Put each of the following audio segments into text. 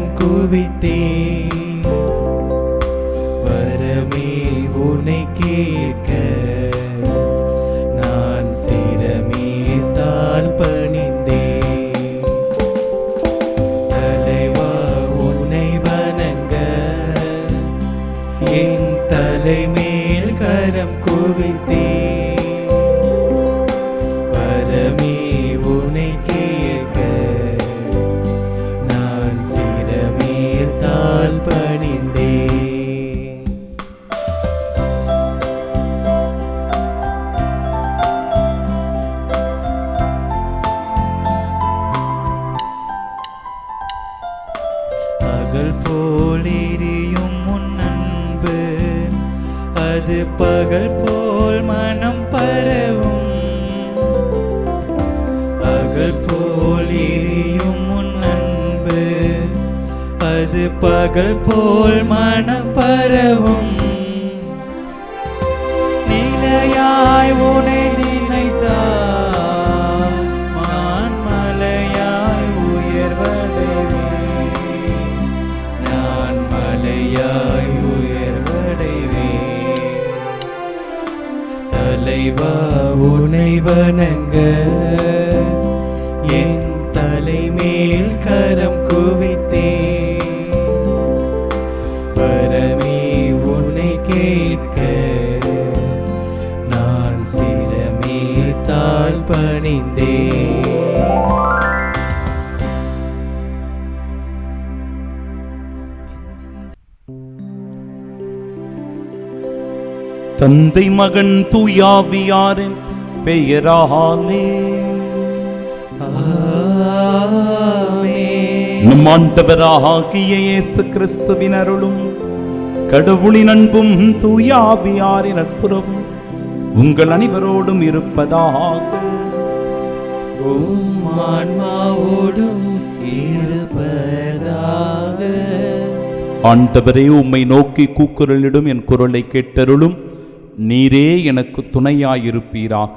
கரம் குவித்தே வரமே உனை கேட்க நான் சிரமேத்தால் பணிந்தே தலைவா உன்னை வணங்க என் தலைமேல் கரம் குவித்தே வரமே உனை கேட்க நான் சிரமேத்தால் பணிந்தே பகல் போல் எரியும் உன் அன்பு அது பகல் போல் மனம் பரவும் பகல் போல் எரியும் உன் அன்பு அது பகல் போல் மனம் பரவும் நிலையாய் உனை நினைத்தால் நான் மலையாய் உயர்வடைவேன் நான் மலையாய் உயர்வடைவேன் தலைவா உனை வணங்க என் தலைமேல் கரம் குவித்தே வரமே உனை கேட்க நான் சிரமேத்தால் பணிந்தே தந்தை மகன் தூயாவியாரின் பெயராலே நம் ஆண்டவராகிய இயேசு கிறிஸ்துவின் அருளும் கடவுளின் அன்பும் தூயாவியாரின் நட்புறவும் உங்கள் அனைவரோடும் இருப்பதாக ஆன்மாவோடும் இருப்பதாக. ஆண்டவரே, உம்மை நோக்கி கூக்குரலிடும் என் குரலை கேட்டருளும். நீரே எனக்கு துணையாயிருப்பீராக.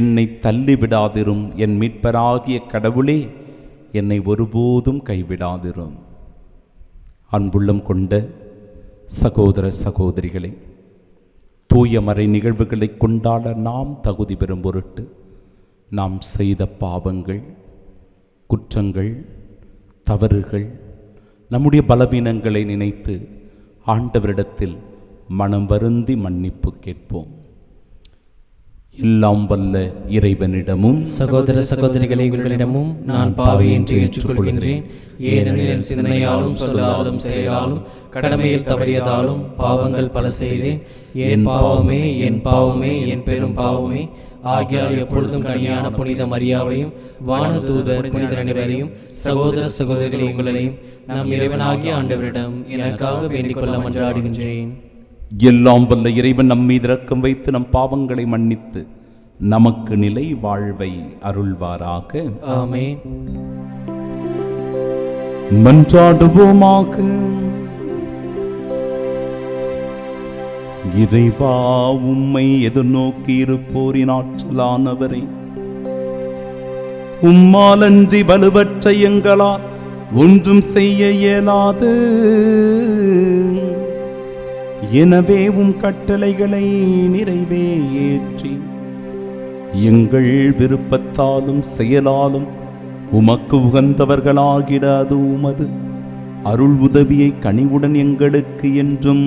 என்னை தள்ளிவிடாதிரும். என் மீட்பராகிய கடவுளே, என்னை ஒருபோதும் கைவிடாதிரும். அன்புள்ளம் கொண்ட சகோதர சகோதரிகளே, தூய மறை நிகழ்வுகளை கொண்டாட நாம் தகுதி பெறும் பொருட்டு நாம் செய்த பாவங்கள், குற்றங்கள், தவறுகள், நம்முடைய பலவீனங்களை நினைத்து ஆண்டவரிடத்தில் மனம் வருந்தி மன்னிப்பு கேட்போம். எல்லாம் வல்ல இறைவனிடமும் சகோதர சகோதரிகளை உங்களிடமும் நான் பாவி என்று ஏற்றுக்கொள்கின்றேன். ஏனெனில் சிந்தனையாலும் சொல்லாலும் செயலாலும் கடமையில் தவறியதாலும் பாவங்கள் பல செய்தேன். என் பாவமே என் பாவமே என் பெரும் பாவமே. ஆகியால் எப்பொழுதும் கனியான புனித மரியாவையும் வானதூதர் புனிதர் அனைவரையும் சகோதர சகோதரிகளை உங்களையும் நம் இறைவனாகிய ஆண்டவரிடம் எனக்காக வேண்டிக் கொள்ள மன்றாடுகின்றேன். எல்லாம் வல்ல இறைவன் நம் மீது இரக்கம் வைத்து நம் பாவங்களை மன்னித்து நமக்கு நிலை வாழ்வை அருள்வாராக. ஆமென். மன்றாடுவோமாக. இறைவா, உம்மை எதிர்நோக்கி இருப்போரின் ஆற்றலானவரை, உம்மாலன்றி வலுவற்ற எங்களால் ஒன்றும் செய்ய இயலாது. எனவே உம் கட்டளைகளை நிறைவேற்றி எங்கள் விருப்பத்தாலும் செயலாலும் உமக்கு உகந்தவர்களாகிட அது உமது அருள் உதவியை கனிவுடன் எங்களுக்கு என்றும்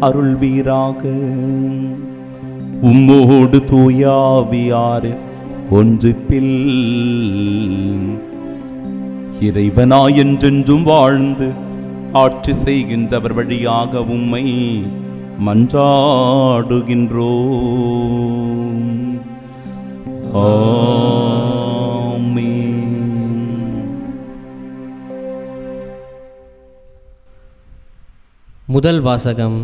அருள்வீராக. உம்மோடு தூயாவியார் ஒன்றிப்பில் இறைவனாய் என்றென்றும் வாழ்ந்து ஆட்சி செய்கின்றவர் வழியாக உம்மை மன்றாடுகின்றோம். ஆமென். முதல் வாசகம்.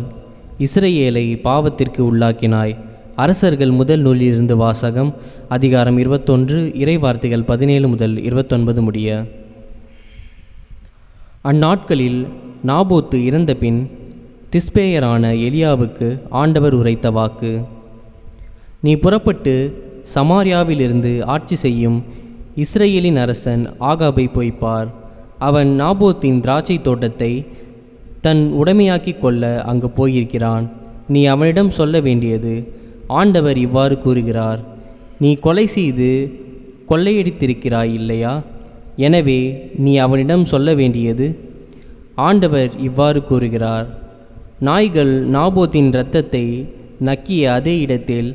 இஸ்ரவேலை பாவத்திற்கு உள்ளாக்கினாய். அரசர்கள் முதல் நூலிலிருந்து வாசகம். அதிகாரம் 21, இறைவார்த்தைகள் 17 முதல் 29 முடிய. அந்நாட்களில் நாபோத்து இறந்த பின் திஸ்பேயரான எலியாவுக்கு ஆண்டவர் உரைத்த வாக்கு: நீ புறப்பட்டு சமாரியாவிலிருந்து ஆட்சி செய்யும் இஸ்ரவேலின் அரசன் ஆகாபை போய்ப்பார். அவன் நாபோத்தின் திராட்சை தோட்டத்தை தன் உடைமையாக்கிக் கொள்ள அங்கு போயிருக்கிறான். நீ அவனிடம் சொல்ல வேண்டியது, ஆண்டவர் இவ்வாறு கூறுகிறார், நீ கொலை செய்து கொள்ளையடித்திருக்கிறாய் இல்லையா? எனவே நீ அவனிடம் சொல்ல வேண்டியது, ஆண்டவர் இவ்வாறு கூறுகிறார், நாய்கள் நாபோத்தின் இரத்தத்தை நக்கிய அதே இடத்தில்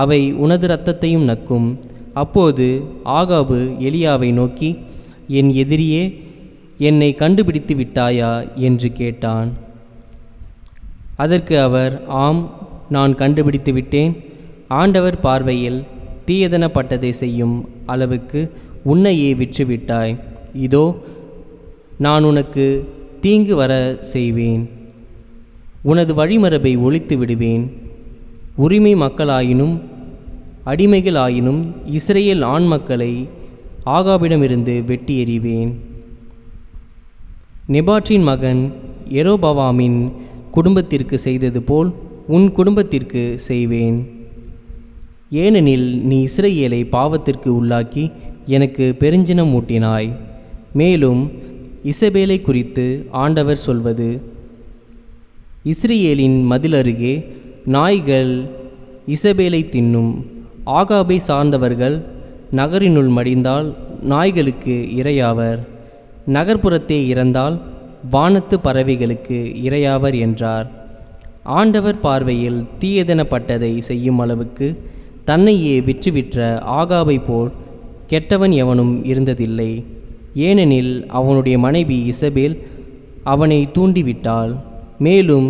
அவை உனது இரத்தத்தையும் நக்கும். அப்போது ஆகாபு எலியாவை நோக்கி, என் எதிரியே, என்னை கண்டுபிடித்து விட்டாயா என்று கேட்டான். அதற்கு அவர், ஆம், நான் கண்டுபிடித்து விட்டேன். ஆண்டவர் பார்வையில் தீயதனப்பட்டதை செய்யும் அளவுக்கு உன்னையே விற்றுவிட்டாய். இதோ நான் உனக்கு தீங்கு வர செய்வேன். உனது வழிமரபை ஒழித்து விடுவேன். உரிமை மக்களாயினும் அடிமைகளாயினும் இஸ்ரேல் ஆண் மக்களை ஆகாபிடமிருந்து வெட்டி எறிவேன். நெபாற்றின் மகன் எரோபவாமின் குடும்பத்திற்கு செய்தது போல் உன் குடும்பத்திற்கு செய்வேன். ஏனெனில் நீ இஸ்ரேலை பாவத்திற்கு உள்ளாக்கி எனக்கு பெருஞ்சினம் மூட்டினாய். மேலும் இசபேலை குறித்து ஆண்டவர் சொல்வது, இஸ்ரேலின் மதிலருகே நாய்கள் இசபேலை தின்னும். ஆகாபை சார்ந்தவர்கள் நகரினுள் மடிந்தால் நாய்களுக்கு இரையாவர், நகர்ப்புறத்தே இறந்தால் வானத்து பறவைகளுக்கு இரையாவர் என்றார். ஆண்டவர் பார்வையில் தீயதெனப்பட்டதை செய்யும் அளவுக்கு தன்னையே விற்றுவிற்ற ஆகாபை போல் கெட்டவன் எவனும் இருந்ததில்லை. ஏனெனில் அவனுடைய மனைவி இசபேல் அவனை தூண்டிவிட்டாள். மேலும்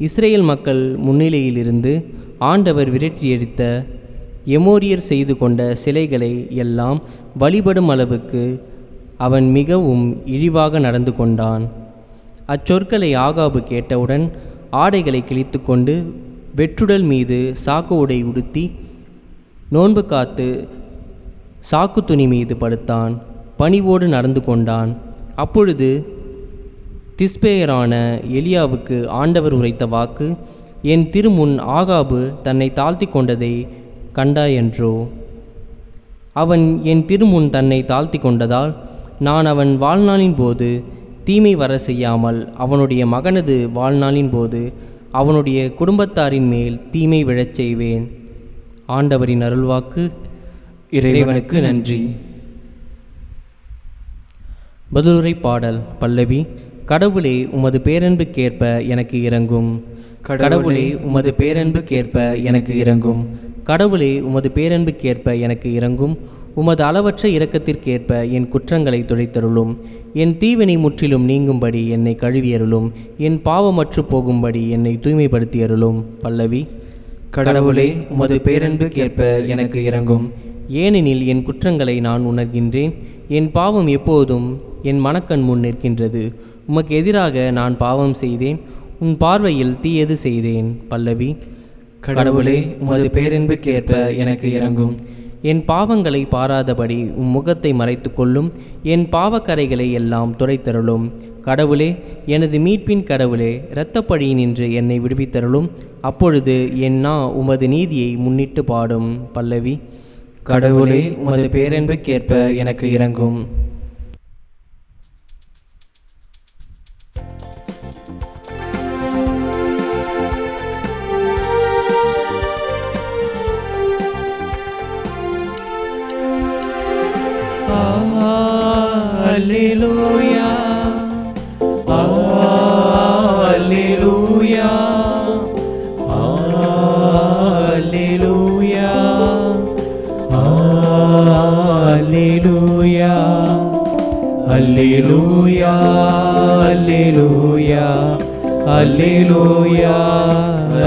இஸ்ரேல் மக்கள் முன்னிலையிலிருந்து ஆண்டவர் விரட்டியடித்த எமோரியர் செய்து கொண்ட சிலைகளை எல்லாம் வழிபடும் அளவுக்கு அவன் மிகவும் இழிவாக நடந்து கொண்டான். அச்சொற்களை ஆகாபு கேட்டவுடன் ஆடைகளை கிழித்து கொண்டு வெற்றுடல் மீது சாக்கு உடை உடுத்தி நோன்பு காத்து சாக்கு துணி மீது படுத்தான். பணிவோடு நடந்து கொண்டான். அப்பொழுது திஸ்பேயரான எலியாவுக்கு ஆண்டவர் உரைத்த வாக்கு, என் திருமுன் ஆகாபு தன்னை தாழ்த்தி கொண்டதை கண்டாயென்றோ? அவன் என் திருமுன் தன்னை தாழ்த்தி கொண்டதால் நான் அவன் வாழ்நாளின் போது தீமை வர செய்யாமல் அவனுடைய மகனது வாழ்நாளின் போது அவனுடைய குடும்பத்தாரின் மேல் தீமை விழச் செய்வேன். ஆண்டவரின் அருள்வாக்கு. இறைவனுக்கு நன்றி. பதிலுரை பாடல். பல்லவி. கடவுளே, உமது பேரன்புக்கேற்ப எனக்கு இரங்கும். கடவுளே, உமது பேரன்புக்கேற்ப எனக்கு இரங்கும். கடவுளே, உமது பேரன்புக்கேற்ப எனக்கு இரங்கும். உமது அளவற்ற இரக்கத்திற்கேற்ப என் குற்றங்களை துடைத்தருளும். என் தீவினை முற்றிலும் நீங்கும்படி என்னை கழுவியருளும். என் பாவமற்று போகும்படி என்னை தூய்மைப்படுத்தியருளும். பல்லவி. கடவுளே, உமது பேரன்புக்கேற்ப எனக்கு இரங்கும். ஏனெனில் என் குற்றங்களை நான் உணர்கின்றேன். என் பாவம் எப்போதும் என் மனக்கண் முன் நிற்கின்றது. உமக்கு எதிராக நான் பாவம் செய்தேன், உன் பார்வையில் தீயது செய்தேன். பல்லவி. கடவுளே, உமது பேரன்புக்கேற்ப எனக்கு இரங்கும். என் பாவங்களை பாராதபடி உம் முகத்தை மறைத்து கொள்ளும். என் பாவக்கரைகளை எல்லாம் துடைத்தருளும். கடவுளே, எனது மீட்பின் கடவுளே, இரத்தப்பழியினின்று என்னை விடுவித்தருளும். அப்பொழுது என் நா உமது நீதியை முன்னிட்டு பாடும். பல்லவி. கடவுளே, உமது பேரன்புக்கேற்ப எனக்கு இரங்கும். Alleluia, Alleluia, Alleluia, Alleluia, Alleluia, Alleluia, Alleluia,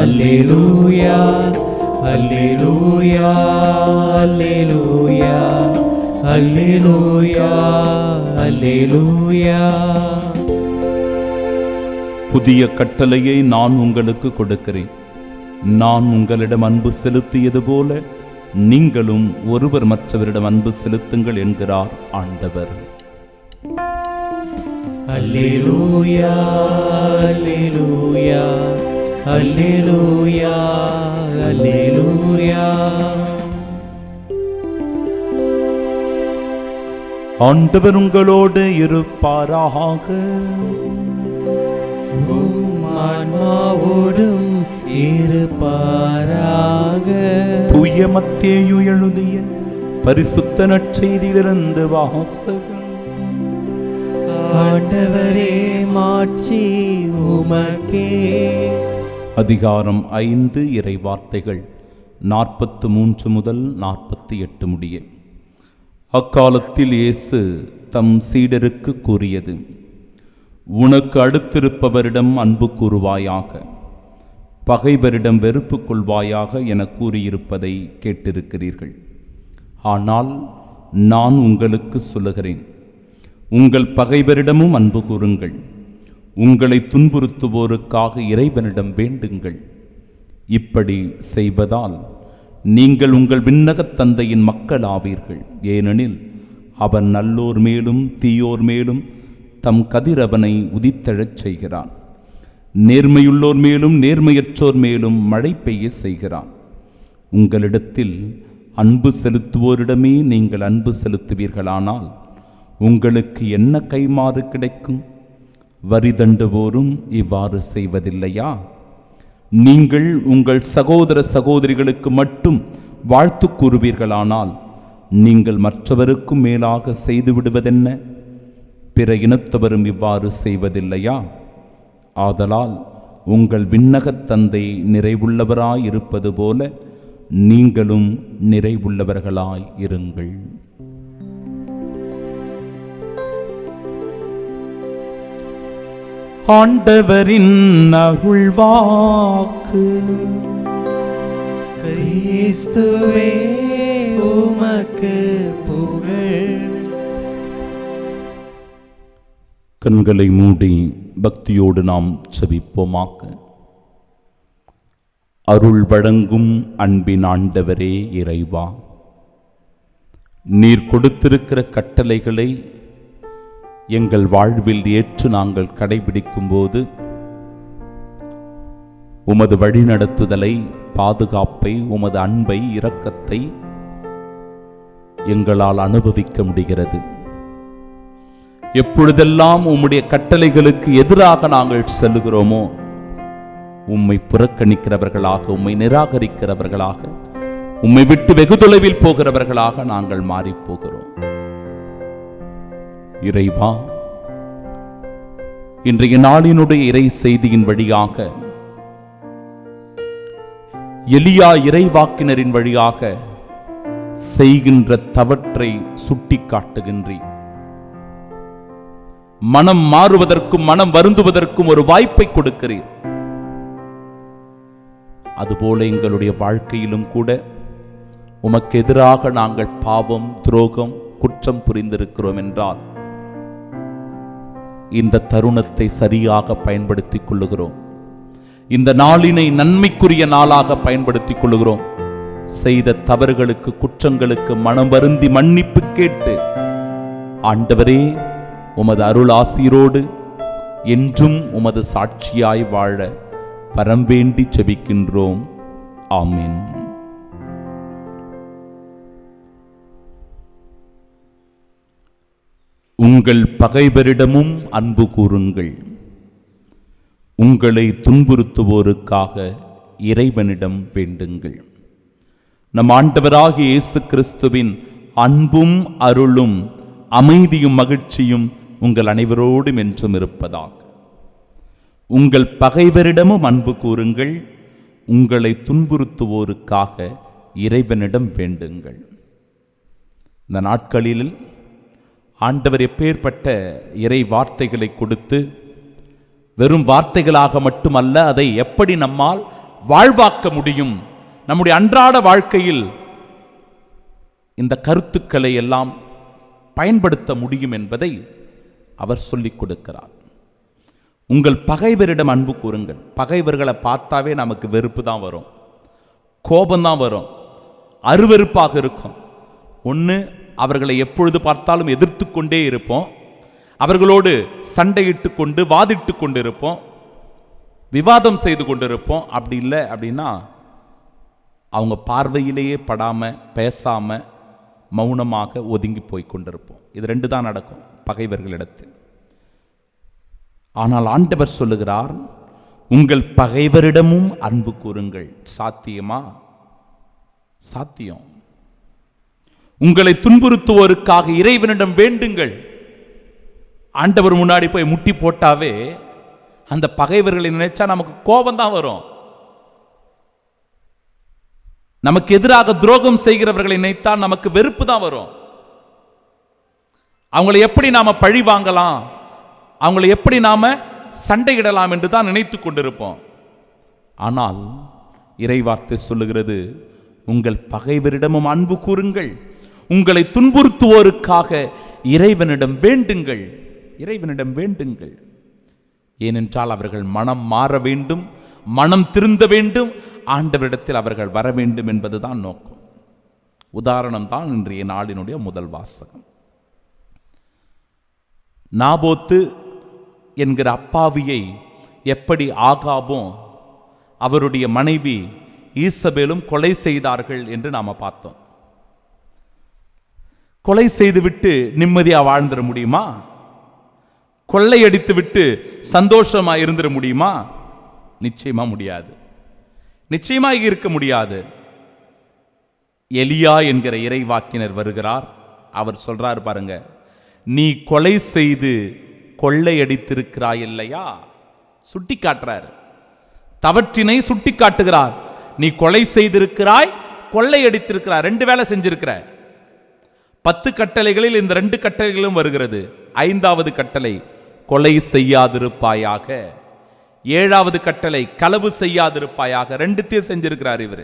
Alleluia, Alleluia, Alleluia, Alleluia, Alleluia. புதிய கட்டளையை நான் உங்களுக்கு கொடுக்கிறேன். நான் உங்களிடம் அன்பு செலுத்தியது போல நீங்களும் ஒருவர் மற்றவரிடம் அன்பு செலுத்துங்கள் என்கிறார் ஆண்டவர். அல்லேலூயா, அல்லேலூயா, அல்லேலூயா, அல்லேலூயா. ஆண்டவர் உங்களோடு இருப்பாராக. ஆன்மாவோடும் இருப்பாராக. தூய மத்தேயு எழுதிய பரிசுத்த நற்செய்தியிலிருந்து வாசகம். ஆண்டவரே, மாட்சி உமக்கே. அதிகாரம் 5. இறை வார்த்தைகள் 43 முதல் 48 முடிய. அக்காலத்தில் இயேசு தம் சீடருக்கு கூறியது: உனக்கு அடுத்திருப்பவரிடம் அன்பு கூறுவாயாக, பகைவரிடம் வெறுப்பு கொள்வாயாக என கூறியிருப்பதை கேட்டிருக்கிறீர்கள். ஆனால் நான் உங்களுக்கு சொல்லுகிறேன், உங்கள் பகைவரிடமும் அன்பு கூறுங்கள், உங்களை துன்புறுத்துவோருக்காக இறைவனிடம் வேண்டுங்கள். இப்படி செய்வதால் நீங்கள் உங்கள் விண்ணகத் தந்தையின் மக்கள் ஆவீர்கள். ஏனெனில் அவன் நல்லோர் மேலும் தீயோர் மேலும் தம் கதிரவனை உதித்தெழச் செய்கிறான். நேர்மையுள்ளோர் மேலும் நேர்மையற்றோர் மேலும் மழை பெய்ய செய்கிறான். உங்களிடத்தில் அன்பு செலுத்துவோரிடமே நீங்கள் அன்பு செலுத்துவீர்களானால் உங்களுக்கு என்ன கைமாறு கிடைக்கும்? வரி தண்டுவோரும் இவ்வாறு செய்வதில்லையா? நீங்கள் உங்கள் சகோதர சகோதரிகளுக்கு மட்டும் வாழ்த்து கூறுவீர்களானால் நீங்கள் மற்றவருக்கும் மேலாக செய்து விடுவதென்ன? பிற இனத்தவரும் இவ்வாறு செய்வதில்லையா? ஆதலால் உங்கள் விண்ணகத் தந்தை நிறைவுள்ளவராய் இருப்பது போல நீங்களும் நிறைவுள்ளவர்களாய் இருங்கள். ஆண்டவரின் அருள்வாக்கு. கிறிஸ்துவே, உமக்கு புகழ். கண்களை மூடி பக்தியோடு நாம் செபிப்போமாக. அருள் வழங்கும் அன்பின் ஆண்டவரே இறைவா, நீர் கொடுத்திருக்கிற கட்டளைகளை எங்கள் வாழ்வில் ஏற்று நாங்கள் கடைபிடிக்கும் போது உமது வழிநடத்துதலை, பாதுகாப்பை, உமது அன்பை, இரக்கத்தை எங்களால் அனுபவிக்க முடிகிறது. எப்பொழுதெல்லாம் உம்முடைய கட்டளைகளுக்கு எதிராக நாங்கள் செல்லுகிறோமோ, உம்மை புறக்கணிக்கிறவர்களாக, உம்மை நிராகரிக்கிறவர்களாக, உம்மை விட்டு வெகு தொலைவில் போகிறவர்களாக நாங்கள் மாறிப் போகிறோம். இறைவா, இன்றைய நாளினுடைய இறை செய்தியின் வழியாக, எலியா இறைவாக்கினரின் வழியாக செய்கின்ற தவற்றை சுட்டி காட்டுகின்றீர். மனம் மாறுவதற்கும் மனம் வருந்துவதற்கும் ஒரு வாய்ப்பை கொடுக்கிறீர். அதுபோல எங்களுடைய வாழ்க்கையிலும் கூட உமக்கு எதிராக நாங்கள் பாவம், துரோகம், குற்றம் புரிந்திருக்கிறோம் என்றால் இந்த தருணத்தை சரியாக பயன்படுத்திக் கொள்ளுகிறோம். இந்த நாளினை நன்மைக்குரிய நாளாக பயன்படுத்திக் கொள்ளுகிறோம். செய்த தவறுகளுக்கு, குற்றங்களுக்கு மனம் வருந்தி மன்னிப்பு கேட்டு, ஆண்டவரே, உமது அருள் ஆசீரோடு என்றும் உமது சாட்சியாய் வாழ வரம் வேண்டி செபிக்கின்றோம். ஆமென். உங்கள் பகைவரிடமும் அன்பு கூறுங்கள், உங்களை துன்புறுத்துவோருக்காக இறைவனிடம் வேண்டுங்கள். நம் ஆண்டவராகிய இயேசு கிறிஸ்துவின் அன்பும் அருளும் அமைதியும் மகிழ்ச்சியும் உங்கள் அனைவரோடும் என்றும் இருப்பதாக. உங்கள் பகைவரிடமும் அன்பு கூறுங்கள், உங்களை துன்புறுத்துவோருக்காக இறைவனிடம் வேண்டுங்கள். இந்த நாட்களில் ஆண்டவர் எப்பேற்பட்ட இறை வார்த்தைகளை கொடுத்து, வெறும் வார்த்தைகளாக மட்டுமல்ல, அதை எப்படி நம்மால் வாழ்வாக்க முடியும், நம்முடைய அன்றாட வாழ்க்கையில் இந்த கருத்துக்களை எல்லாம் பயன்படுத்த முடியும் என்பதை அவர் சொல்லிக் கொடுக்கிறார். உங்கள் பகைவரிடம் அன்பு கூறுங்கள். பகைவர்களை பார்த்தாவே நமக்கு வெறுப்பு தான் வரும், கோபம்தான் வரும், அருவெறுப்பாக இருக்கும். ஒன்று, அவர்களை எப்பொழுது பார்த்தாலும் எதிர்த்து கொண்டே இருப்போம், அவர்களோடு சண்டையிட்டு கொண்டு வாதிட்டு கொண்டு இருப்போம், விவாதம் செய்து கொண்டிருப்போம். அப்படி இல்லை அப்படின்னா அவங்க பார்வையிலேயே படாமல், பேசாமல், மௌனமாக ஒதுங்கி போய் கொண்டிருப்போம். இது 2 தான் நடக்கும் பகைவர்களிடத்தில். ஆனால் ஆண்டவர் சொல்லுகிறார், உங்கள் பகைவரிடமும் அன்பு கூறுங்கள். சாத்தியமா? சாத்தியம். உங்களை துன்புறுத்துவோருக்காக இறைவனிடம் வேண்டுங்கள். ஆண்டவர் முன்னாடி போய் முட்டி போட்டாவே அந்த பகைவர்களை நினைச்சா நமக்கு கோபம் தான் வரும். நமக்கு எதிராக துரோகம் செய்கிறவர்களை நினைத்தால் நமக்கு வெறுப்பு தான் வரும். அவங்களை எப்படி நாம பழி வாங்கலாம், அவங்களை எப்படி நாம சண்டையிடலாம் என்று தான் நினைத்து கொண்டிருப்போம். ஆனால் இறைவார்த்தை சொல்லுகிறது, உங்கள் பகைவரிடமும் அன்பு கூறுங்கள், உங்களை துன்புறுத்துவோருக்காக இறைவனிடம் வேண்டுங்கள். இறைவனிடம் வேண்டுங்கள். ஏனென்றால் அவர்கள் மனம் மாற வேண்டும், மனம் திருந்த வேண்டும், ஆண்டவரிடத்தில் அவர்கள் வர வேண்டும் என்பதுதான் நோக்கம். உதாரணம் தான் இன்றைய நாளினுடைய முதல் வாசகம். நாபோத்து என்கிற அப்பாவியை எப்படி ஆகாபும் அவருடைய மனைவி ஈசபேலும் கொலை செய்தார்கள் என்று நாம பார்த்தோம். கொலை செய்துவிட்டு நிம்மதியா வாழ்ந்துட முடியுமா? கொள்ளையடித்து விட்டு சந்தோஷமா இருந்துட முடியுமா? நிச்சயமா முடியாது. நிச்சயமாக இருக்க முடியாது. எலியா என்கிற இறைவாக்கினர் வருகிறார். அவர் சொல்றார் பாருங்க, நீ கொலை செய்து கொள்ளையடித்திருக்கிறாய் இல்லையா? சுட்டி காட்டுறார், தவற்றினை சுட்டி காட்டுகிறார். நீ கொலை செய்திருக்கிறாய், கொள்ளையடித்திருக்கிறாய், 2 வேலை செஞ்சிருக்கிற. 10 கட்டளைகளில் இந்த 2 கட்டளைகளும் வருகிறது. 5வது கட்டளை கொலை செய்யாதிருப்பாயாக, 7வது கட்டளை களவு செய்யாதிருப்பாயாக. 2த்தையும் செஞ்சிருக்கிறார் இவர்.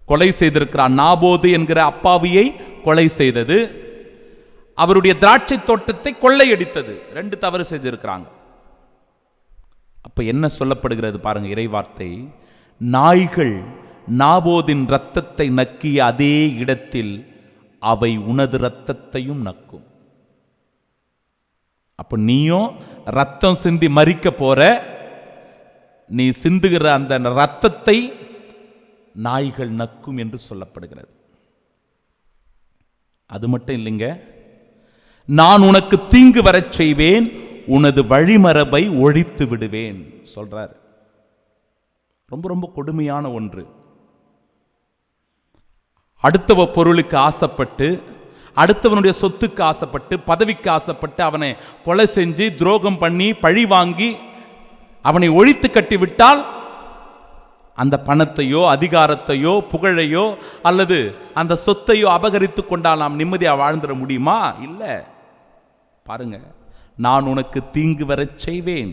கொலை செய்திருக்கிறார். நாபோது என்கிற அப்பாவியை கொலை செய்தது, அவருடைய திராட்சை தோட்டத்தை கொள்ளையடித்தது. 2 தவறு செஞ்சிருக்கிறாங்க. அப்ப என்ன சொல்லப்படுகிறது பாருங்க இறைவார்த்தை, நாய்கள் நாபோதின் இரத்தத்தை நக்கிய அதே இடத்தில் அவை உனது இரத்தத்தையும் நக்கும். அப்ப நீயும் ரத்தம் சிந்தி மரிக்க போற, நீ சிந்துகிற அந்த இரத்தத்தை நாய்கள் நக்கும் என்று சொல்லப்படுகிறது. அது மட்டும் இல்லைங்க, நான் உனக்கு தீங்கு வரச் செய்வேன், உனது வழிமரபை ஒழித்து விடுவேன் சொல்றார். ரொம்ப ரொம்ப கொடுமையான ஒன்று. அடுத்தவ பொருளுக்கு ஆசைப்பட்டு, அடுத்தவனுடைய சொத்துக்கு ஆசைப்பட்டு, பதவிக்கு ஆசைப்பட்டு அவனை கொலை செஞ்சு துரோகம் பண்ணி பழி வாங்கி அவனை ஒழித்து கட்டிவிட்டால் அந்த பணத்தையோ அதிகாரத்தையோ புகழையோ அல்லது அந்த சொத்தையோ அபகரித்து கொண்டால் நாம் நிம்மதியாக வாழ்ந்துட முடியுமா? இல்லை. பாருங்க, நான் உனக்கு தீங்கு வரச் செய்வேன்,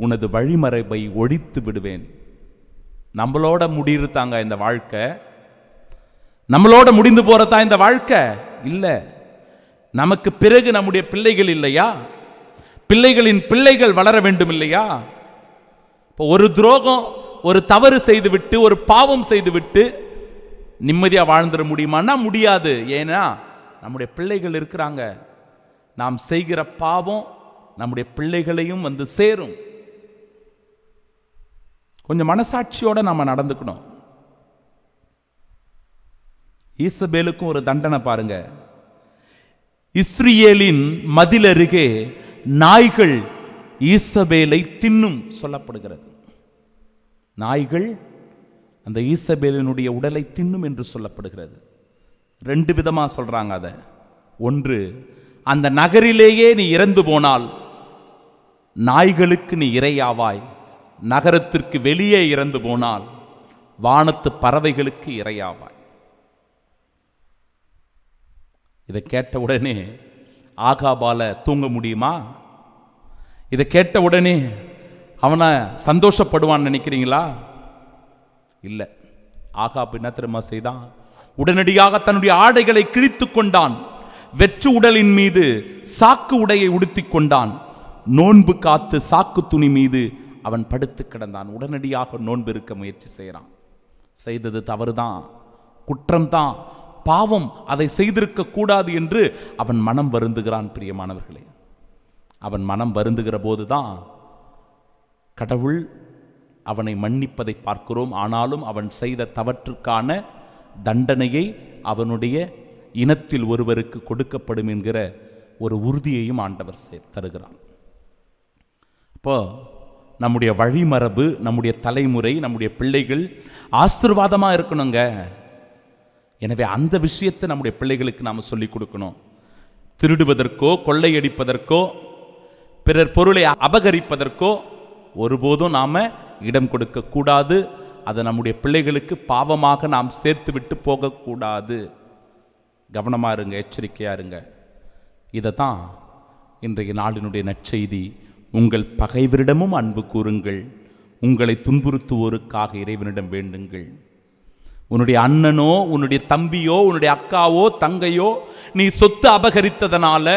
உனது வழிமரபை ஒழித்து விடுவேன். நம்மளோட முடியிருத்தாங்க இந்த வாழ்க்கை, நம்மளோட முடிந்து போறதா இந்த வாழ்க்கை? இல்லை. நமக்கு பிறகு நம்முடைய பிள்ளைகள் இல்லையா? பிள்ளைகளின் பிள்ளைகள் வளர வேண்டும் இல்லையா? இப்போ ஒரு துரோகம், ஒரு தவறு செய்துவிட்டு, ஒரு பாவம் செய்துவிட்டு நிம்மதியாக வாழ்ந்துட முடியுமான்னா முடியாது. ஏன்னா நம்முடைய பிள்ளைகள் இருக்கிறாங்க. நாம் செய்கிற பாவம் நம்முடைய பிள்ளைகளையும் வந்து சேரும். கொஞ்சம் மனசாட்சியோட நாம நடந்துக்கணும். ஈசபேலுக்கும் ஒரு தண்டனை பாருங்க. இஸ்ரேலின் மதில் அருகே நாய்கள் ஈசபேலை தின்னும் சொல்லப்படுகிறது. நாய்கள் அந்த ஈசபேலினுடைய உடலை தின்னும் என்று சொல்லப்படுகிறது. 2 விதமா சொல்றாங்க அதை. ஒன்று, அந்த நகரிலேயே நீ இறந்து போனால் நாய்களுக்கு நீ இரையாவாய். நகரத்திற்கு வெளியே இறந்து போனால் வானத்து பறவைகளுக்கு இரையாவாய். இதை கேட்ட உடனே ஆகாபால தூங்க முடியுமா? இதை கேட்ட உடனே அவனை சந்தோஷப்படுவான்னு நினைக்கிறீங்களா? இல்லை. ஆகாப் என்ன தெரியுமா செய்தான்? உடனடியாக தன்னுடைய ஆடைகளை கிழித்து கொண்டான், வெற்று உடலின் மீது சாக்கு உடையை உடுத்திக் கொண்டான், நோன்பு காத்து சாக்கு துணி மீது அவன் படுத்து கிடந்தான். உடனடியாக நோன்பு இருக்க முயற்சி செய்கிறான். செய்தது தவறுதான், குற்றம்தான், பாவம், அதை செய்திருக்க கூடாது என்று அவன் மனம் வருந்துகிறான். பிரியமானவர்களே, அவன் மனம் வருந்துகிற போதுதான் கடவுள் அவனை மன்னிப்பதை பார்க்கிறோம். ஆனாலும் அவன் செய்த தவற்றுக்கான தண்டனையை அவனுடைய இனத்தில் ஒருவருக்கு கொடுக்கப்படும் என்கிற ஒரு உறுதியையும் ஆண்டவர் தருகிறார். அப்போ நம்முடைய வழிமரபு, நம்முடைய தலைமுறை, நம்முடைய பிள்ளைகள் ஆசீர்வாதமாக இருக்கணுங்க. எனவே அந்த விஷயத்தை நம்முடைய பிள்ளைகளுக்கு நாம் சொல்லிக் கொடுக்கணும். திருடுவதற்கோ, கொள்ளையடிப்பதற்கோ, பிறர் பொருளை அபகரிப்பதற்கோ ஒருபோதும் நாம் இடம் கொடுக்கக்கூடாது. அதை நம்முடைய பிள்ளைகளுக்கு பாவமாக நாம் சேர்த்து விட்டு போகக்கூடாது. கவனமாக இருங்க, எச்சரிக்கையாக இருங்க. இதை தான் இன்றைய நாளினுடைய நற்செய்தி. உங்கள் பகைவரிடமும் அன்பு கூறுங்கள், உங்களை துன்புறுத்துவோருக்காக இறைவனிடம் வேண்டுங்கள். உன்னுடைய அண்ணனோ, உன்னுடைய தம்பியோ, உன்னுடைய அக்காவோ, தங்கையோ நீ சொத்து அபகரித்ததனால,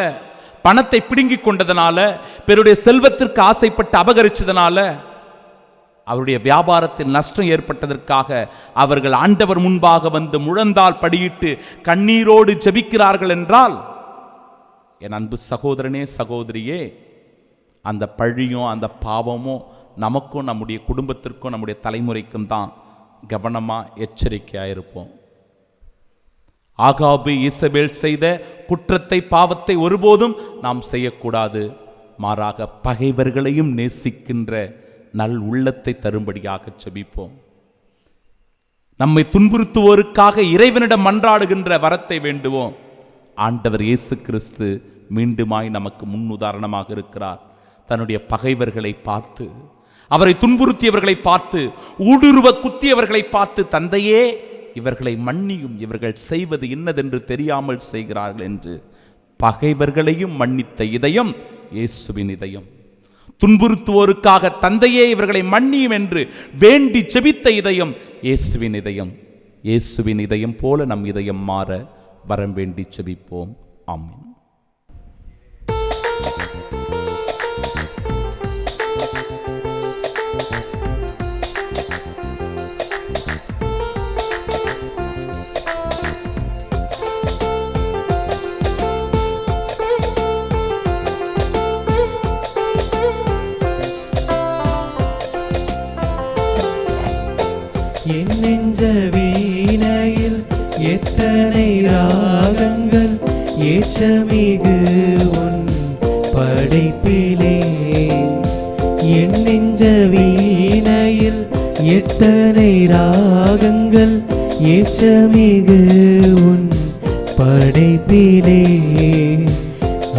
பணத்தை பிடுங்கிக் கொண்டதனால, பிறருடைய செல்வத்திற்கு ஆசைப்பட்டு அபகரிச்சதனால, அவருடைய வியாபாரத்தில் நஷ்டம் ஏற்பட்டதற்காக அவர்கள் ஆண்டவர் முன்பாக வந்து முழந்தால் படியிட்டு கண்ணீரோடு ஜெபிக்கிறார்கள் என்றால், என் அன்பு சகோதரனே, சகோதரியே, அந்த பழியும் அந்த பாவமும் நமக்கும் நம்முடைய குடும்பத்திற்கும் நம்முடைய தலைமுறைக்கும் தான். கவனமாக எச்சரிக்கையாக இருப்போம். ஆகாபு ஈசபேல் செய்த குற்றத்தை, பாவத்தை ஒருபோதும் நாம் செய்யக்கூடாது. மாறாக பகைவர்களையும் நேசிக்கின்ற நல் உள்ளத்தை தரும்படியாக செபிப்போம். நம்மை துன்புறுத்துவோருக்காக இறைவனிடம் மன்றாடுகின்ற வரத்தை வேண்டுவோம். ஆண்டவர் இயேசு கிறிஸ்து மீண்டுமாய் நமக்கு முன்னுதாரணமாக இருக்கிறார். தன்னுடைய பகைவர்களை பார்த்து, அவரை துன்புறுத்தியவர்களை பார்த்து, ஊடுருவ குத்தியவர்களை பார்த்து, தந்தையே இவர்களை மன்னியும், இவர்கள் செய்வது இன்னதென்று தெரியாமல் செய்கிறார்கள் என்று பகைவர்களையும் மன்னித்த இதயம் இயேசுவின் இதயம். துன்புறுத்துவோருக்காக தந்தையே இவர்களை மன்னியும் என்று வேண்டி ஜெபித்த இதயம் இயேசுவின் இதயம். இயேசுவின் இதயம் போல நம் இதயம் மாற வரம் வேண்டி ஜெபிப்போம். ஆமென். என் நெஞ்ச வீணையில் எத்தனை ராகங்கள் ஏற்றமிகு உன் படைப்பிலே. என் நெஞ்ச வீணையில் எத்தனை ராகங்கள் ஏற்றமிகு உன் படைப்பிலே.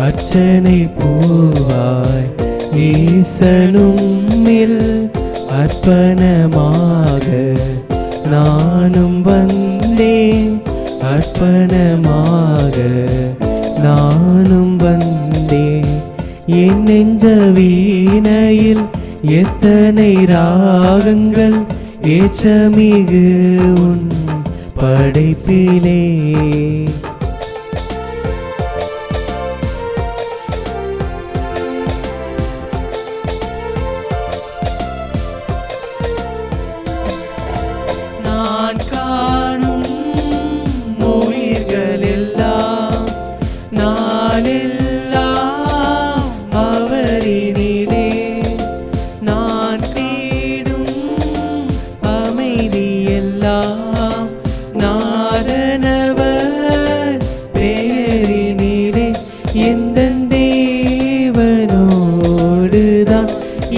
அர்ச்சனை பூவாய் ஈசனும்மில் அர்ப்பணமாக நானும் வந்தேன், அர்ப்பணமாக நானும் வந்தேன். என் நெஞ்ச வீணையில் எத்தனை ராகங்கள் ஏற்றமிகு உன் படைப்பிலே.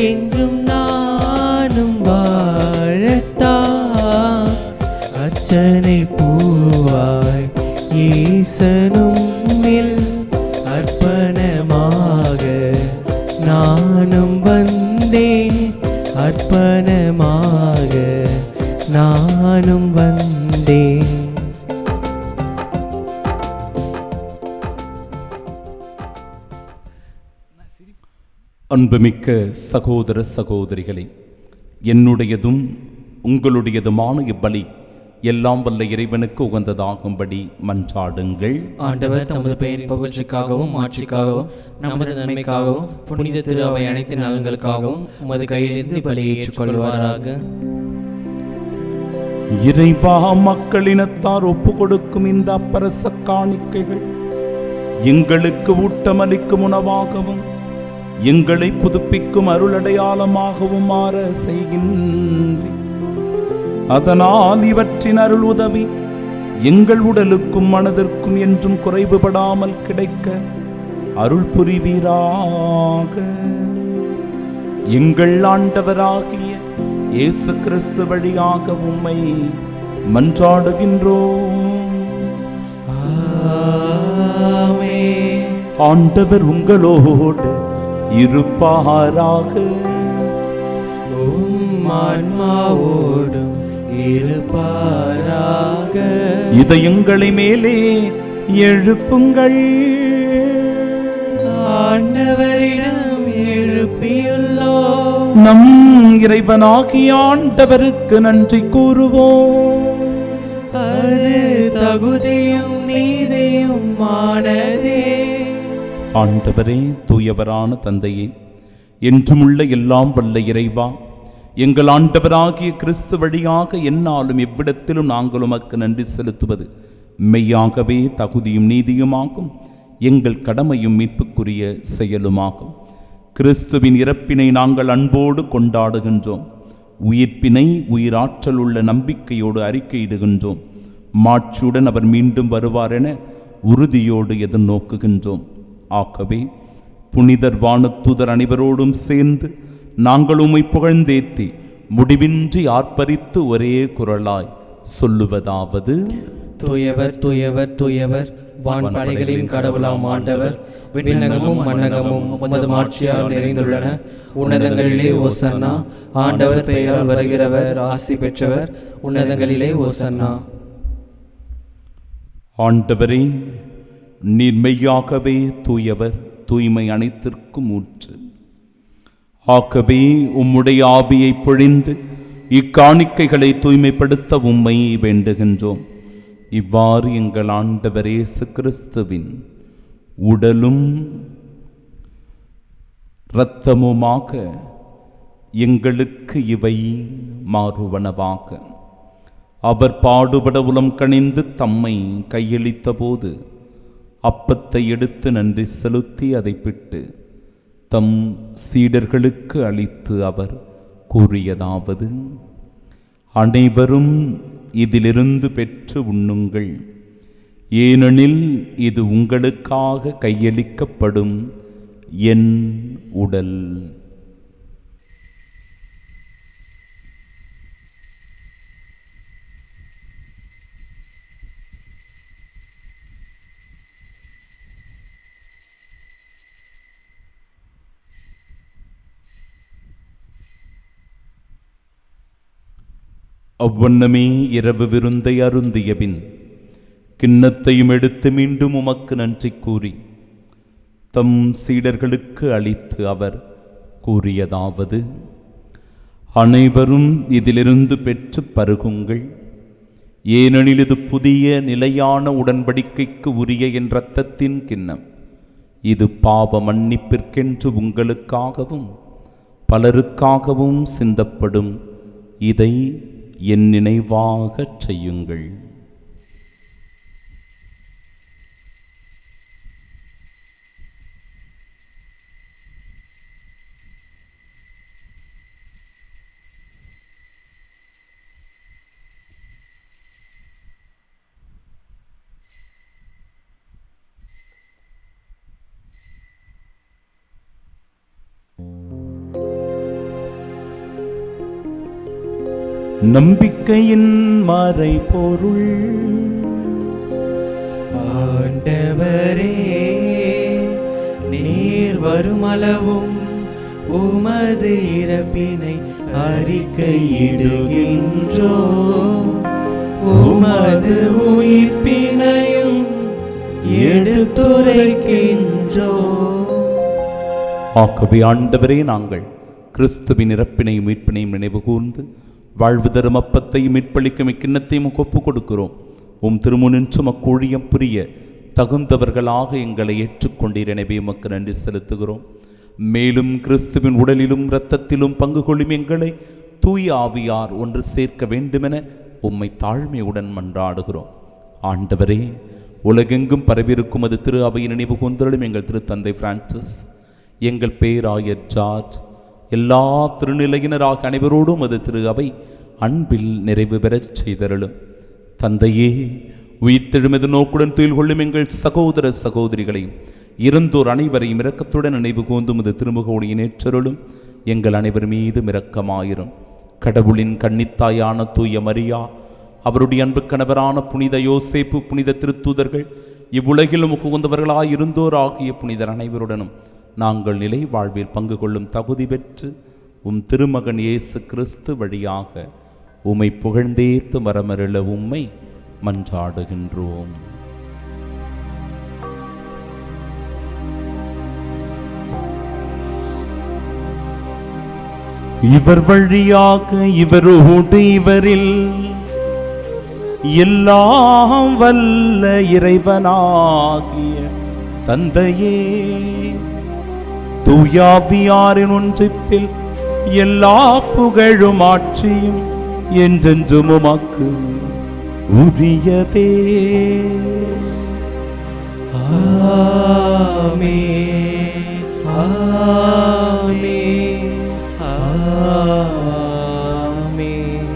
என்றும் நானும் வாழத்தான் அர்ச்சனை பூவாய் ஈசனும்மில் அர்ப்பணமாக நானும் வந்தேன், அர்ப்பணமாக நானும் வந்தேன். அன்புமிக்க சகோதர சகோதரிகளே, என்னுடையதும் உங்களுடையதுமான இப்பலி எல்லாம் வல்ல இறைவனுக்கு உகந்ததாகும்படி மன்றாடுங்கள். ஆண்டவர் தமது பெயரின் புகழ்ச்சிக்காகவும் ஆட்சிக்காகவும் நமது நன்மைக்காகவும் புனித திரு அவை அனைத்து நலன்களுக்காகவும் உமது கையிலிருந்து பலியை ஏற்றுக்கொள்வாராக. இறைவா, மக்களினத்தார் ஒப்பு கொடுக்கும் இந்த அப்பரச காணிக்கைகள் எங்களுக்கு ஊட்டமளிக்கும் உணவாகவும் எங்களை புதுப்பிக்கும் அருளடையாளமாகவும் மாற செய்கின்றேன். அதனால் இவற்றின் அருள் உதவி எங்கள் உடலுக்கும் மனதிற்கும் என்றும் குறைவுபடாமல் கிடைக்க அருள் புரிவீராக. எங்கள் ஆண்டவராகிய இயேசு கிறிஸ்து வழியாக உம்மை மன்றாடுகின்றோம். ஆமென். ஆண்டவர் உங்களோடு இருப்பாராக. உம் ஆன்மாவோடும் இருப்பாராக. இதயங்களை மேலே எழுப்புங்கள். ஆண்டவரிடம் எழுப்பியுள்ளோம். நம் இறைவனாகிய ஆண்டவருக்கு நன்றி கூறுவோம். அது தகுதியும் நீதியும் ஆனதே. ஆண்டவரே, தூயவரான தந்தையே, என்றுமுள்ள எல்லாம் வல்ல இறைவா, எங்கள் ஆண்டவராகிய கிறிஸ்து வழியாக எந்நாளும் எவ்விடத்திலும் நாங்கள் உமக்கு நன்றி செலுத்துவது மெய்யாகவே தகுதியும் நீதியுமாகும், எங்கள் கடமையும் மீட்புக்குரிய செயலுமாகும். கிறிஸ்துவின் இறப்பினை நாங்கள் அன்போடு கொண்டாடுகின்றோம். உயிர்ப்பினை உயிராற்றல் உள்ள நம்பிக்கையோடு அறிக்கையிடுகின்றோம். மாட்சியுடன் அவர் மீண்டும் வருவார் என உறுதியோடு எதிர்நோக்குகின்றோம். ஆகவே புனிதர் வானதூதர் அனைவரோடும் சேர்ந்து நாங்கள் உம்மை புகழ்ந்தேத்தி முடிவின்றி ஆர்ப்பரித்து ஒரே குரலாய் சொல்லுவதாவது: தூயவர் தூயவர் தூயவர், வான்படைகளின் கடவுளாம் ஆண்டவர். விண்ணகமும் மண்ணகமும் உமது மாட்சியால் நிறைந்துள்ளன. உன்னதங்களிலே ஓசன்னா. ஆண்டவர் பெயரால் வருகிறவர் ஆசி பெற்றவர். உன்னதங்களிலே ஓசன்னா. ஆண்டவரே, நீர் மெய்யாகவே தூயவர், தூய்மை அனைத்திற்கும் ஊற்று. ஆகவே உம்முடைய ஆவியை பொழிந்து இக்காணிக்கைகளை தூய்மைப்படுத்த உம்மை வேண்டுகின்றோம். இவ்வாறு எங்கள் ஆண்டவர் இயேசு கிறிஸ்துவின் உடலும் இரத்தமுமாக எங்களுக்கு இவை மாறுவனவாக. அவர் பாடுபட உளம் கனிந்து தம்மை கையளித்த போது அப்பத்தை எடுத்து நன்றி செலுத்தி அதை பிட்டு தம் சீடர்களுக்கு அளித்து அவர் கூறியதாவது: அனைவரும் இதிலிருந்து பெற்று உண்ணுங்கள், ஏனெனில் இது உங்களுக்காக கையளிக்கப்படும் என் உடல். அவ்வண்ணமே இரவு விருந்தை அருந்தியபின் கிண்ணத்தையும் எடுத்து மீண்டும் உமக்கு நன்றி கூறி தம் சீடர்களுக்கு அளித்து அவர் கூறியதாவது: அனைவரும் இதிலிருந்து பெற்று பருகுங்கள், ஏனெனில் இது புதிய நிலையான உடன்படிக்கைக்கு உரிய என் இரத்தத்தின் கிண்ணம். இது பாவ மன்னிப்பிற்கென்று உங்களுக்காகவும் பலருக்காகவும் சிந்தப்படும். இதை என் நினைவாகச் செய்யுங்கள். நம்பிக்கையின் மறைபொருள். ஆண்டவரே, நீர் வருமளவும் உமது இறப்பினை அறிக்கையிடுகின்றோ, உமது உயிர்ப்பினையும் எடுத்துரைக்கின்றோ. ஆகவே ஆண்டவரே, நாங்கள் கிறிஸ்துவின் இறப்பினையும் மீட்பினையும் நினைவு கூர்ந்து வாழ்வு தரும் அப்பத்தையும் மீட்பளிக்கும் இக்கிண்ணத்தையும் ஒப்புக் கொடுக்கிறோம். உம் திருமுனின்றும் அக்கூழியம் புரிய தகுந்தவர்களாக எங்களை ஏற்றுக்கொண்டீர். எனவே உமக்கு நன்றி செலுத்துகிறோம். மேலும் கிறிஸ்துவின் உடலிலும் இரத்தத்திலும் பங்கு கொள்ளும் எங்களை தூய ஆவியார் ஒன்று சேர்க்க வேண்டுமென உம்மை தாழ்மையுடன் மன்றாடுகிறோம். ஆண்டவரே, உலகெங்கும் பரவியிருக்கும் அது திரு அவையின் நினைவு கூர்ந்தருளும். எங்கள் திருத்தந்தை பிரான்சிஸ், எங்கள் பேராயர் ஜார்ஜ், எல்லா திருநிலையினராக அனைவரோடும் அது திரு அவை அன்பில் நிறைவு பெறச் செய்தருளும். தந்தையே, உயிர்த்தெழுமது நோக்குடன் துயில் கொள்ளும் எங்கள் சகோதர சகோதரிகளையும் இருந்தோர் அனைவரையும் இரக்கத்துடன் நினைவு கூர்ந்தும் இது திருமுகோடியின் ஏற்றருளும் எங்கள் அனைவர் மீதும் இரக்கமாயிரும். கடவுளின் கன்னித்தாயான தூய மரியா, அவருடைய அன்பு கணவரான புனித யோசேப்பு, புனித திருத்தூதர்கள், இவ்வுலகிலும் உகந்தவர்களாய் இருந்தோர் ஆகிய புனிதர் அனைவருடனும் நாங்கள் நிலை வாழ்வில் பங்கு கொள்ளும் தகுதி பெற்று உம் திருமகன் இயேசு கிறிஸ்து வழியாக உம்மை புகழ்ந்தேத்து மரமருள உம்மை மன்றாடுகின்றோம். இவர் வழியாக இவரோடு இவரில் எல்லாம் வல்ல இறைவனாகிய தந்தையே, தூயாவியாரின் ஒன்றிப்பில் எல்லா புகழும் ஆட்சியும் என்றென்றும் உமக்கு உரியதே. ஆமென், ஆமென், ஆமென்.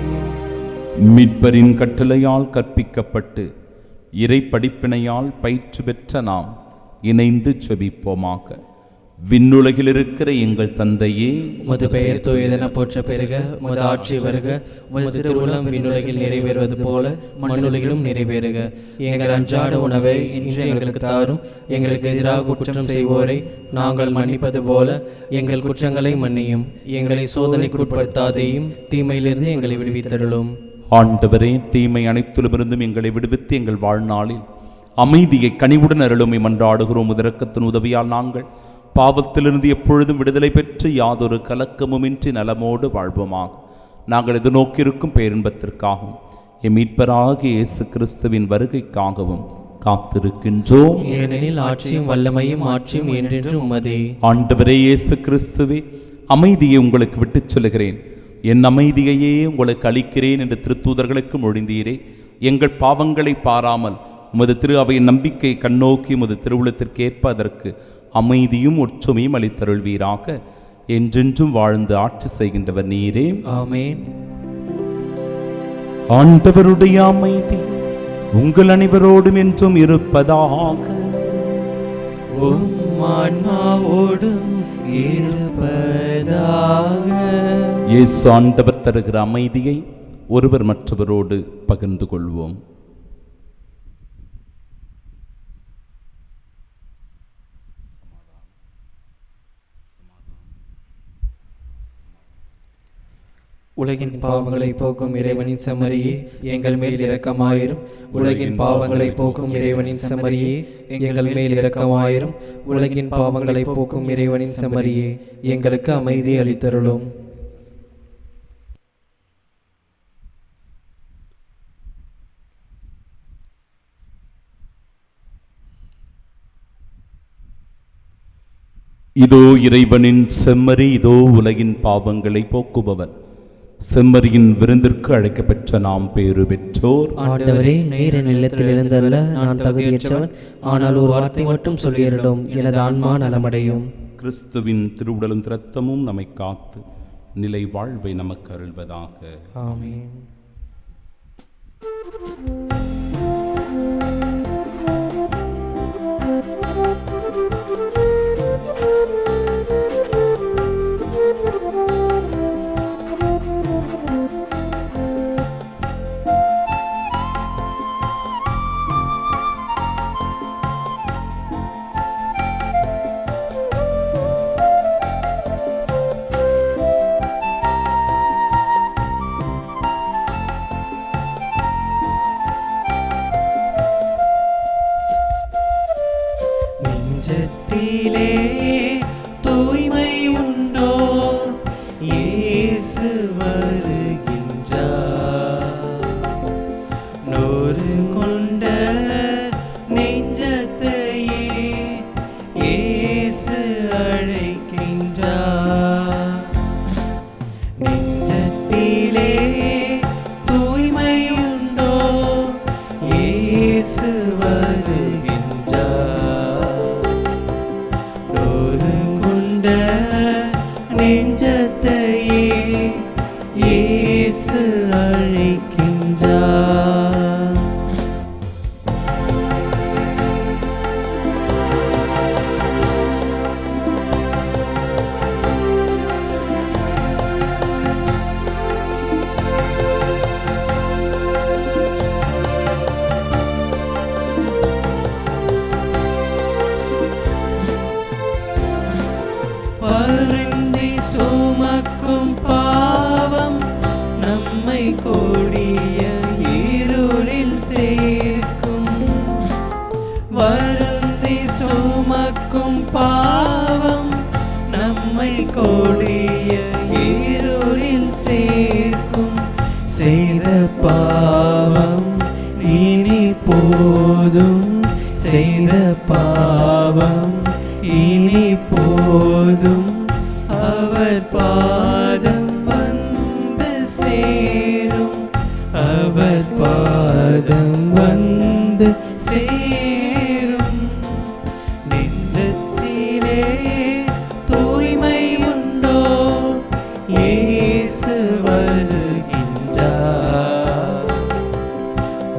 மீட்பரின் கட்டளையால் கற்பிக்கப்பட்டு இறை படிப்பினையால் பயிற்சி பெற்ற நாம் இணைந்து செபிப்போமாக. விண்ணுலகில் இருக்கிற எங்கள் தந்தையே, உமது பெயர் தூயதென போற்ற பெருக, உமது ஆட்சி வருக, உமது திருவுளம் விண்ணுலகில் நிறைவேறுவது போல மண்ணுலகிலும் நிறைவேறுக. எங்கள் அன்றாட உணவை இன்று எங்களுக்கு தாரும். எங்களுக்கு எதிராக குற்றம் செய்வோரை நாங்கள் மன்னிப்பது போல எங்கள் குற்றங்களை மன்னியும். எங்களை சோதனைக்கு உட்படுத்தாதேயும், தீமையிலிருந்து எங்களை விடுவித்தருளும். ஆண்டவரே, தீமை அனைத்திலுமிருந்தும் எங்களை விடுவித்து எங்கள் வாழ்நாளில் அமைதியை கனிவுடன் அருளுமை மன்றாடுகிறோம். இரக்கத்தின் உதவியால் நாங்கள் பாவத்திலிருந்து எப்பொழுதும் விடுதலை பெற்று யாதொரு கலக்கமுமின்றி நலமோடு வாழ்வோமாக. நாங்கள் எதிர்நோக்கியிருக்கும் பேரின்பத்திற்காகவும் எம் மீட்பராகிய இயேசு கிறிஸ்துவின் வருகைக்காகவும் காத்திருக்கின்றோம். ஏனெனில் ஆட்சியும் வல்லமையும் ஆட்சியும் என்றென்றும் உமதே. ஆண்டவரே இயேசு கிறிஸ்துவே, அமைதியை உங்களுக்கு விட்டுச் சொல்கிறேன், என் அமைதியையே உங்களுக்கு அளிக்கிறேன் என்று திருத்தூதர்களுக்கு மொழிந்தீரே. எங்கள் பாவங்களை பாராமல் உமது திரு அவையின் நம்பிக்கை கண்ணோக்கி உமது திருவுளத்திற்கேற்ப அதற்கு அமைதியும் ஒற்றுமையும் அளித்தருள்வீராக. என்றென்றும் வாழ்ந்து ஆட்சி செய்கின்றவர் நீரே. ஆமென். ஆண்டவருடைய அமைதி உங்கள் அனைவரோடும் என்றும் இருப்பதாக. உம் ஆன்மாவோடும் இருப்பதாக. இயேசு ஆண்டவர் தருகிற அமைதியை ஒருவர் மற்றவரோடு பகிர்ந்து கொள்வோம். உலகின் பாவங்களை போக்கும் இறைவனின் செம்மறியே, எங்கள் மேல் இரக்கமாயிரும். உலகின் பாவங்களை போக்கும் இறைவனின் செம்மறியே, எங்கள் மேல் இரக்கமாயிரும். உலகின் பாவங்களை போக்கும் இறைவனின் செம்மறியே, எங்களுக்கு அமைதி அளித்தருளும். இதோ இறைவனின் செம்மறி, இதோ உலகின் பாவங்களை போக்குபவர். செம்மறியின் விருந்திற்கு அழைக்கப்பெற்ற நாம் பேறு பெற்றோர். ஆண்டவரே, நீர் என் இல்லத்தில் இருந்தல்ல நான் தகுதியற்றவன், ஆனால் ஒரு வார்த்தை மட்டும் சொல்லியிருந்தோம், எனது ஆன்மா நலமடையும். கிறிஸ்துவின் திருவுடலும் இரத்தமும் நம்மை காத்து நிலை வாழ்வை நமக்கு அருள்வதாக. ஆமென். நெஞ்சத்திலே தூய்மை உண்டோ, இயேசு வருகின்றார். நூறு கொண்ட நெஞ்சத்தையே இயேசு அழைக்கின்றார். நெஞ்சத்திலே தூய்மை உண்டோ, இயேசு நெஞ்சத்தையே இயேசு அழைக்கின்றார். வருந்தி சுமக்கும் பாவம் நம்மை கொடிய இருளில் சேர்க்கும். வருந்தி சுமக்கும் பாவம் நம்மை கொடிய இருளில் சேர்க்கும். செய்த பாவம் இனி போதும், செய்த பாவம் இனி போதும், அவர் பாதம் வந்து சேரும், அவர் பாதம் வந்து சேரும். நெஞ்சத்திலே தூய்மை உண்டோ, இயேசு வருகின்றார்.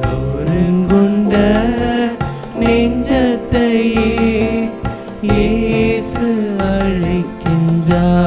நொறுங்குண்ட நெஞ்சத்தையே இயேசு அழைக்கின்றார்.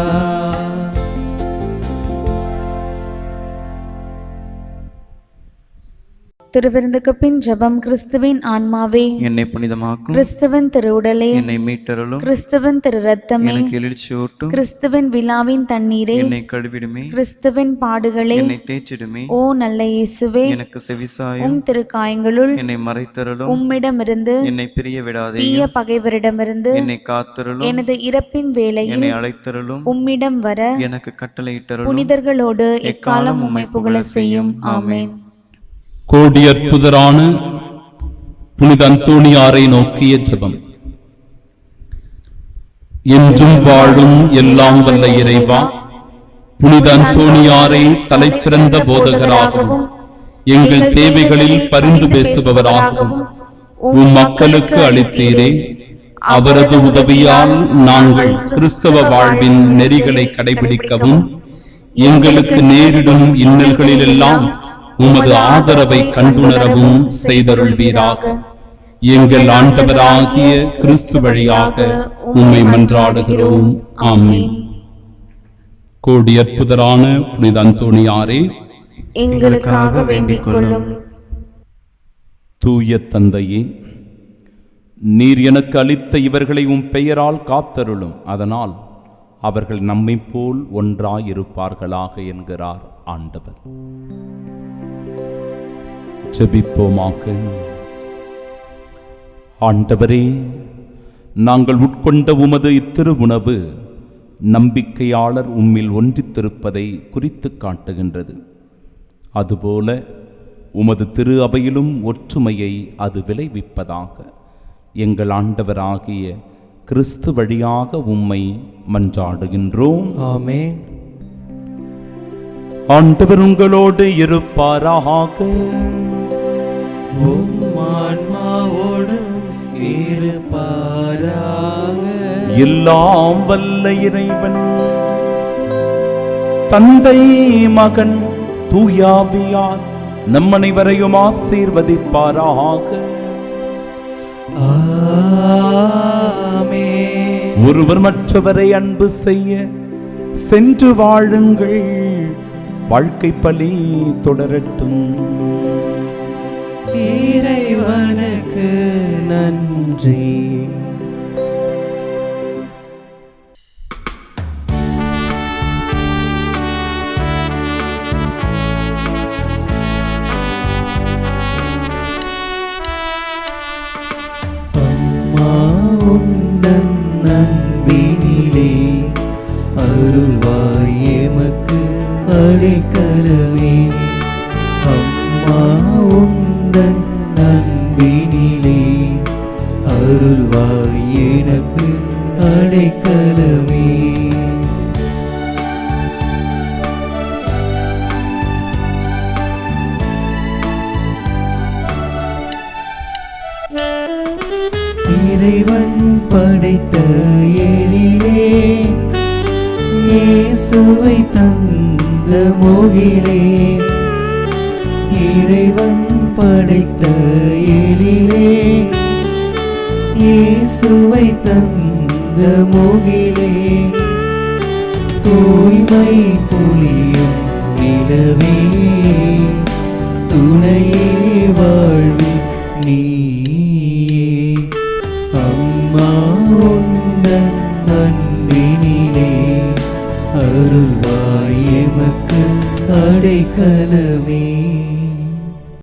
திருவிருந்துக்கு பின் ஜெபம். கிறிஸ்துவின் ஆன்மாவே என்னை புனிதமாக்கும், கிறிஸ்துவின் திருவுடலே என்னை மீட்டருளும், கிறிஸ்துவின் திரு ரத்தமே எனக்கு எழுச்சியூட்டும், கிறிஸ்துவின் விழாவின் தண்ணீரே என்னை கழுவிடுமே, கிறிஸ்துவின் பாடுகளே என்னை தேய்ச்சிடுமே, ஓ நல்ல இயேசுவே எனக்கு செவிசாயும், உம் திருக்காயங்களுள் என்னை மறைத்தருளும், உம்மிடமிருந்து என்னை பிரிய விடாதே, தீய பகைவரிடமிருந்து என்னை காத்தருளும், எனது இறப்பின் வேளையில் என்னை அழைத்தருளும், உம்மிடம் வர எனக்கு கட்டளையிட்டருளும், புனிதர்களோடு எக்காலம் உம்மை புகழ செய்யும். ஆமென். கோடி அற்புதரான புனித அந்தோணியாரை நோக்கிய ஜெபம். என்றும் வாழும் எல்லாம் வல்ல இறைவா, புனித அந்தோணியாரை தலைச்சிறந்த போதகராகவும் எங்கள் தேவைகளில் பரிந்து பேசுபவராகவும் உம் மக்களுக்கு அளித்தீரே. அவரது உதவியால் நாங்கள் கிறிஸ்தவ வாழ்வின் நெறிகளை கடைபிடிக்கவும் எங்களுக்கு நேரிடும் இன்னல்களிலெல்லாம் உமது ஆதரவை கண்டுணரவும் செய்தருள்வீராக. எங்கள் ஆண்டவராகிய கிறிஸ்து வழியாக உம்மை மன்றாடுகிறோம். ஆமென். கோடி அற்புதரான புனித அந்தோணியாரே, எங்களுக்காக வேண்டிக் கொள்ளும். தூய தந்தையே, நீர் எனக்கு அளித்த இவர்களை உம் பெயரால் காத்தருளும், அதனால் அவர்கள் நம்மை போல் ஒன்றாயிருப்பார்களாக என்கிறார் ஆண்டவர். ஜெபிப்போமாக. ஆண்டவரே, நாங்கள் உட்கொண்ட உமது இத்திரு உணவு நம்பிக்கையாளர் உம்மில் ஒன்றித்திருப்பதை குறித்து காட்டுகின்றது. அதுபோல உமது திரு அவையிலும் ஒற்றுமையை அது விளைவிப்பதாக எங்கள் ஆண்டவராகிய கிறிஸ்து வழியாக உம்மை மன்றாடுகின்றோம். ஆமென். ஆண்டவர் உங்களோடு இருப்பாராக. உம் ஆன்மாவோடும் இருப்பாராக. எல்லாம் வல்ல இறைவன் தந்தை, மகன், தூயாவியார் நம் அனைவரையும் ஆசீர்வதிப்பாராக. ஆமென். ஒருவர் மற்றவரை அன்பு செய்ய சென்று வாழுங்கள். வாழ்க்கை பலி தொடரட்டும். இறைவனுக்கு நன்றி. அம்மா உந்தன் நன்பினிலே அருள்வாய் எமக்கு அடைக்கலமே. அம்மா உந்தன் நன்பினிலே அருள்வாய் எனக்கு அடைக்கலமே. இறைவன் படைத்த எழிலே இயேசுவை தந்த முகிலே. இறைவன் படைத்த எழிலே இயேசுவை தந்த முகிலே. தூய்மை பொலியும் நிலவே, துணையே வாழ்வில் நீ